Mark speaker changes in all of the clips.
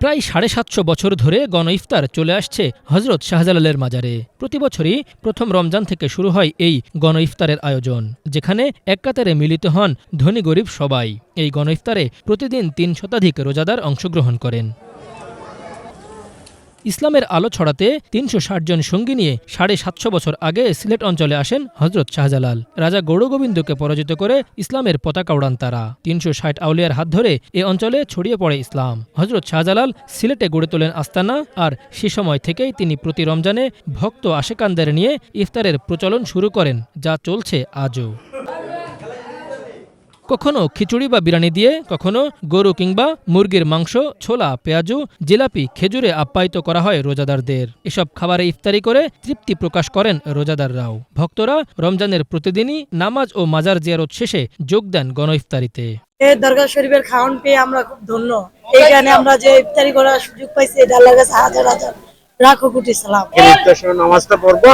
Speaker 1: প্রায় ৭৫০ বছর ধরে গণ ইফতার চলে আসছে হজরত শাহজালালের মাজারে। প্রতিবছরই প্রথম রমজান থেকে শুরু হয় এই গণ ইফতারের আয়োজন, যেখানে এক কাতারে মিলিত হন ধনী গরিব সবাই। এই গণ ইফতারে প্রতিদিন ৩ শতাধিক রোজাদার অংশগ্রহণ করেন। ইসলামের আলো ছড়াতে ৩৬০ জন সঙ্গী নিয়ে ৭৫০ বছর আগে সিলেট অঞ্চলে আসেন হজরত শাহজালাল। রাজা গৌড়গোবিন্দকে পরাজিত করে ইসলামের পতাকা উড়ান তারা। ৩৬০ আউলিয়ার হাত ধরে এ অঞ্চলে ছড়িয়ে পড়ে ইসলাম। হজরত শাহজালাল সিলেটে গড়ে তোলেন আস্তানা, আর সে সময় থেকেই তিনি প্রতি রমজানে ভক্ত আশেকানদের নিয়ে ইফতারের প্রচলন শুরু করেন, যা চলছে আজও। কখনো খিচুড়ি বা বিরিয়ানি দিয়ে, কখনো গরু কিংবা মুরগির মাংস, ছোলা, পেঁয়াজু, জিলাপি, খেজুরে আপ্যায়িত করা হয় রোজাদারদের। এসব খাবারে ইফতারি করে তৃপ্তি প্রকাশ করেন রোজাদাররাও। ভক্তরা রমজানের প্রতিদিনই নামাজ ও মাজার জিয়ারত শেষে যোগ দেন গণ ইফতারিতে।
Speaker 2: এই দরগা শরীফের খাওয়ান পেয়ে আমরা খুব ধন্য। এইখানে আমরা যে ইফতারি করার সুযোগ পাইছি, এটা আল্লাহর কাছে হাজার হাজার লাখো কোটি সালাম।
Speaker 3: নামাজটা পড়বো,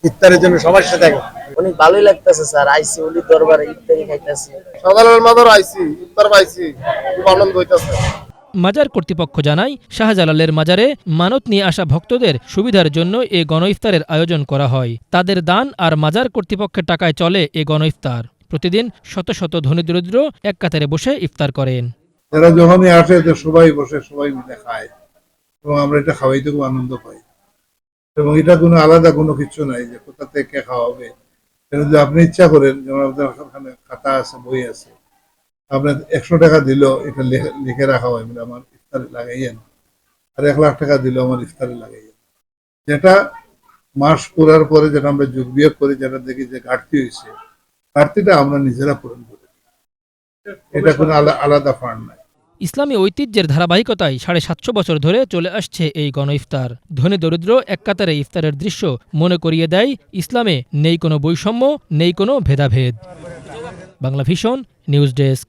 Speaker 3: ইফতারের জন্য সবার সাথে
Speaker 4: অনেক ভালোই লাগতেছে স্যার। আইসি ওলি দরবারে ইফতারি খাইতেছি,
Speaker 3: সাধারণ মাদার আইসি, ইফতার পাইছি, খুব আনন্দ হইতেছে।
Speaker 1: মাজার কর্তৃপক্ষ জানায়, শাহজালালের মাজারে মানত নিয়ে আসা ভক্তদের সুবিধার জন্য এ গণ ইফতারের আয়োজন করা হয়। তাদের দান আর মাজার কর্তৃপক্ষের টাকায় চলে এ গণ ইফতার। প্রতিদিন শত শত ধনী দরিদ্র এক কাতারে বসে ইফতার করেন।
Speaker 5: এরা যখনই আসে সবাই বসে সবাই মিলে খায়, এবং আমরা এটা খাওয়াইতে খুব আনন্দ পাই। এবং এটা কোনো আলাদা কোনো কিছু নাই যে কোথা থেকে খাওয়াবে। যদি আপনি ইচ্ছা করেন, যেমন আপনার ওখানে খাতা আছে, বই আছে, আপনার ১০০ টাকা দিল, এটা লিখে রাখা হয় বলে আমার ইফতারে লাগাইয়েন, আর ১,০০,০০০ টাকা দিল আমার ইফতারে লাগাইয়েন। যেটা মাস পুরার পরে যেটা আমরা যোগ বিয়োগ করি, যেটা দেখি যে ঘাটতি হয়েছে, ঘাটতিটা আমরা নিজেরা পূরণ করি। এটা কোনো আলাদা ফান্ড নাই।
Speaker 1: ইসলামী ঐতিহ্যের ধারাবাহিকতায় ৭৫০ বছর ধরে চলে আসছে এই গণ ইফতার। ধনী দরিদ্র এক কাতারে ইফতারের দৃশ্য মনে করিয়ে দেয়, ইসলামে নেই কোনো বৈষম্য, নেই কোনো ভেদাভেদ। Bangla vision news desk.